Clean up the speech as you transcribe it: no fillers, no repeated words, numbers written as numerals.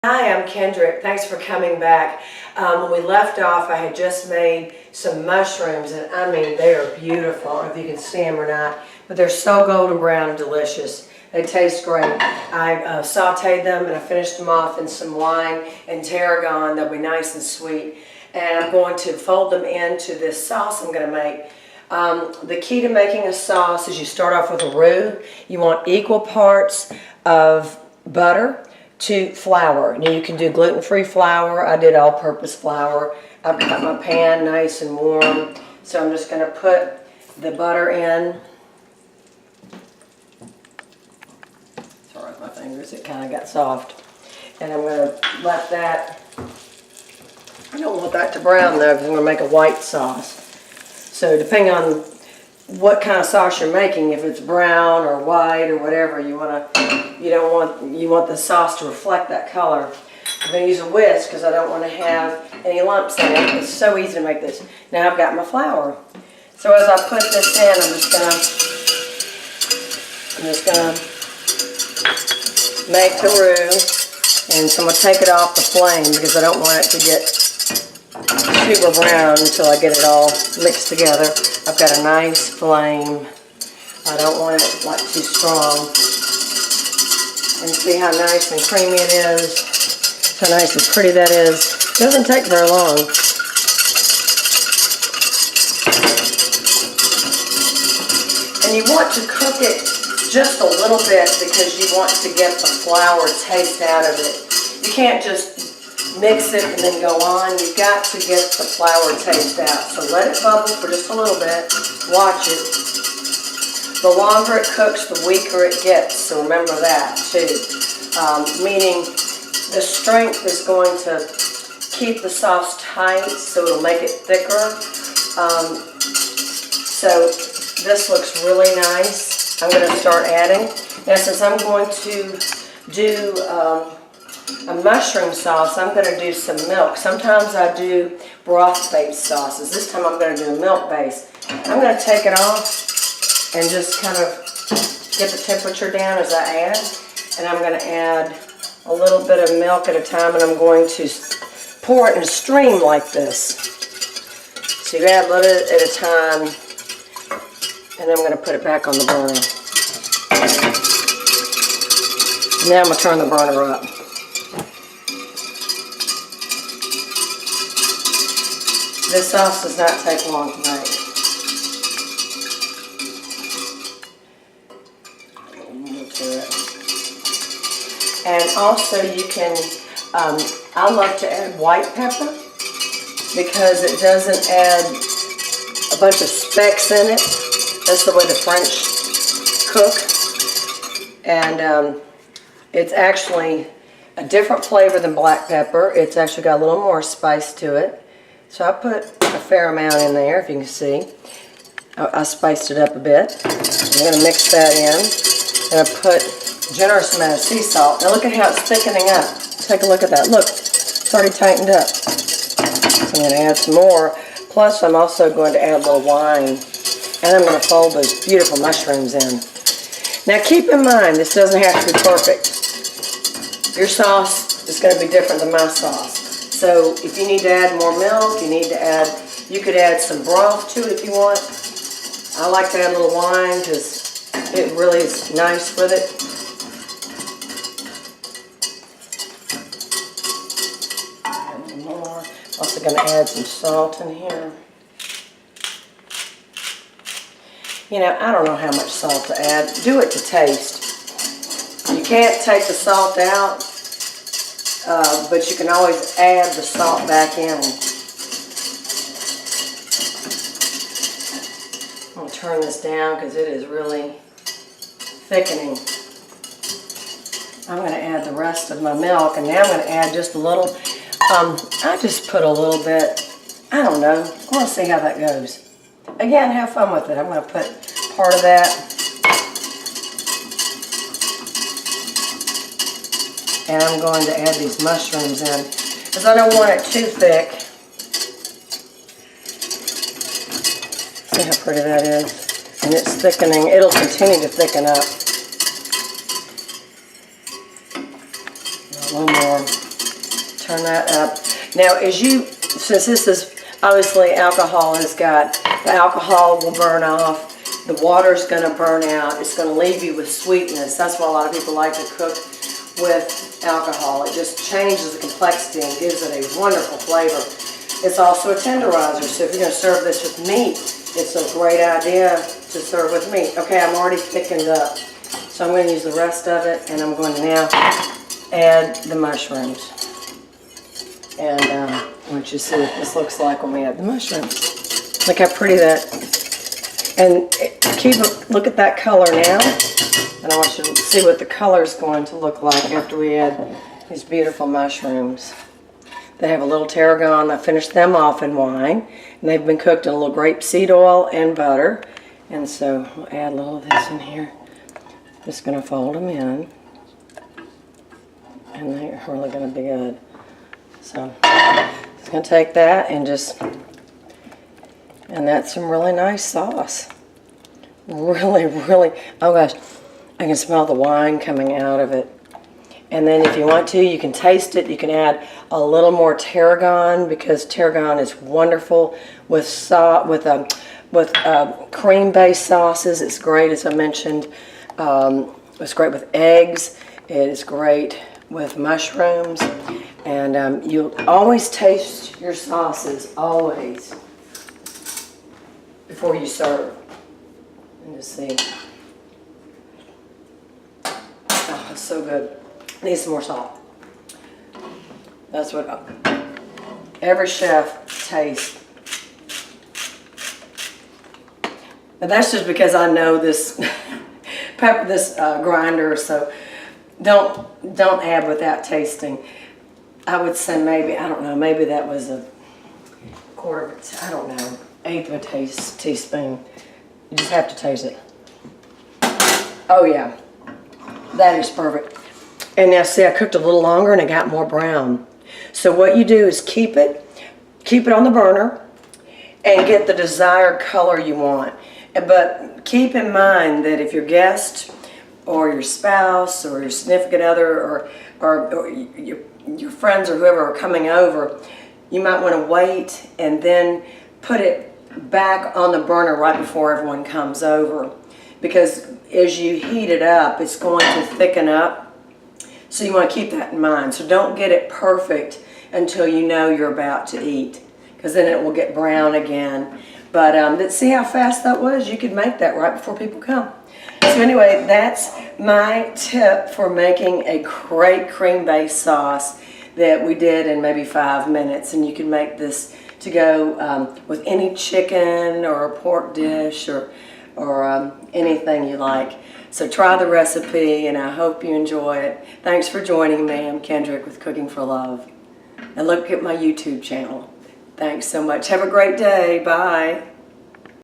Hi, I'm Kendrick. Thanks for coming back. When we left off, I had just made some mushrooms, and I mean, they are beautiful. I don't know if you can see them or not, but they're so golden brown and delicious. They taste great. I sauteed them and I finished them off in some wine and tarragon. They'll be nice and sweet. And I'm going to fold them into this sauce I'm going to make. The key to making a sauce is you start off with a roux. You want equal parts of butter to flour. Now you can do gluten-free flour. I did all-purpose flour. I've got my pan nice and warm, so I'm just going to put the butter in. Sorry, my fingers, it kind of got soft. And I'm going to let that, I don't want that to brown though, because I'm going to make a white sauce. So depending on what kind of sauce you're making, if it's brown or white or whatever, you want the sauce to reflect that color. I'm going to use a whisk because I don't want to have any lumps in it. It's so easy to make this. Now I've got my flour. So as I put this in, I'm just going to make the roux, and so I'm going to take it off the flame because I don't want it to get super brown until I get it all mixed together. I've got a nice flame. I don't want it like too strong. And see how nice and creamy it is. How nice and pretty that is. It doesn't take very long. And you want to cook it just a little bit because you want to get the flour taste out of it. You can't just mix it and then go on. You've got to get the flour taste out. So let it bubble for just a little bit. Watch it. The longer it cooks, the weaker it gets. So remember that too. Meaning the strength is going to keep the sauce tight, so it'll make it thicker. So this looks really nice. I'm going to start adding. Now since I'm going to do a mushroom sauce, I'm going to do some milk. Sometimes I do broth-based sauces. This time I'm going to do a milk-based. I'm going to take it off and just kind of get the temperature down as I add. And I'm going to add a little bit of milk at a time, and I'm going to pour it in a stream like this. So you add a little at a time, and then I'm going to put it back on the burner. Now I'm going to turn the burner up. This sauce does not take long to make. And also you can, I love to add white pepper because it doesn't add a bunch of specks in it. That's the way the French cook. And it's actually a different flavor than black pepper. It's actually got a little more spice to it. So I put a fair amount in there, if you can see. I spiced it up a bit. I'm going to mix that in. And I put a generous amount of sea salt. Now look at how it's thickening up. Take a look at that. Look, it's already tightened up. So I'm going to add some more. Plus I'm also going to add a little wine. And I'm going to fold those beautiful mushrooms in. Now keep in mind, this doesn't have to be perfect. Your sauce is going to be different than my sauce. So if you need to add more milk, you could add some broth to it if you want. I like to add a little wine because it really is nice with it. Add a little more. Also going to add some salt in here. You know, I don't know how much salt to add. Do it to taste. You can't take the salt out. But you can always add the salt back in. I'm going to turn this down because it is really thickening. I'm going to add the rest of my milk, and now I'm going to add just a little. I just put a little bit, I don't know. I want to see how that goes. Again, have fun with it. I'm going to put part of that. And I'm going to add these mushrooms in because I don't want it too thick. See how pretty that is? And it's thickening. It'll continue to thicken up. A little more. Turn that up. Now, since this is obviously alcohol the alcohol will burn off, the water's going to burn out, it's going to leave you with sweetness. That's why a lot of people like to cook with alcohol. It just changes the complexity and gives it a wonderful flavor. It's also a tenderizer, so if you're going to serve this with meat, it's a great idea to serve with meat. Okay, I'm already thickened up, so I'm going to use the rest of it, and I'm going to now add the mushrooms. And I want you to see what this looks like when we add the mushrooms. Look how pretty that. And look at that color now. And I want you to see what the color is going to look like after we add these beautiful mushrooms. They have a little tarragon. I finished them off in wine. And they've been cooked in a little grapeseed oil and butter. And so we'll add a little of this in here. Just going to fold them in. And they're really going to be good. So I'm just going to take that and and that's some really nice sauce. Really, really, oh gosh, I can smell the wine coming out of it. And then if you want to, you can taste it. You can add a little more tarragon, because tarragon is wonderful with cream-based sauces. It's great, as I mentioned. It's great with eggs. It is great with mushrooms. And you'll always taste your sauces, always, before you serve. And just see. Oh, it's so good. Needs some more salt. That's what every chef tastes. But that's just because I know this grinder, so don't add without tasting. I would say maybe, I don't know, maybe that was a quarter of I don't know, eighth of a teaspoon. You just have to taste it. Oh yeah, that is perfect. And now see, I cooked a little longer and it got more brown. So what you do is keep it on the burner and get the desired color you want. But keep in mind that if your guest or your spouse or your significant other or your friends or whoever are coming over, you might want to wait and then put it back on the burner right before everyone comes over, because as you heat it up, it's going to thicken up. So you want to keep that in mind. So don't get it perfect until you know you're about to eat, because then it will get brown again. But see how fast that was? You could make that right before people come. So anyway, that's my tip for making a great cream-based sauce that we did in maybe 5 minutes. And you can make this to go with any chicken or a pork dish or anything you like. So try the recipe, and I hope you enjoy it. Thanks for joining me. I'm Kendrick with Cooking for Love. And look at my YouTube channel. Thanks so much. Have a great day. Bye.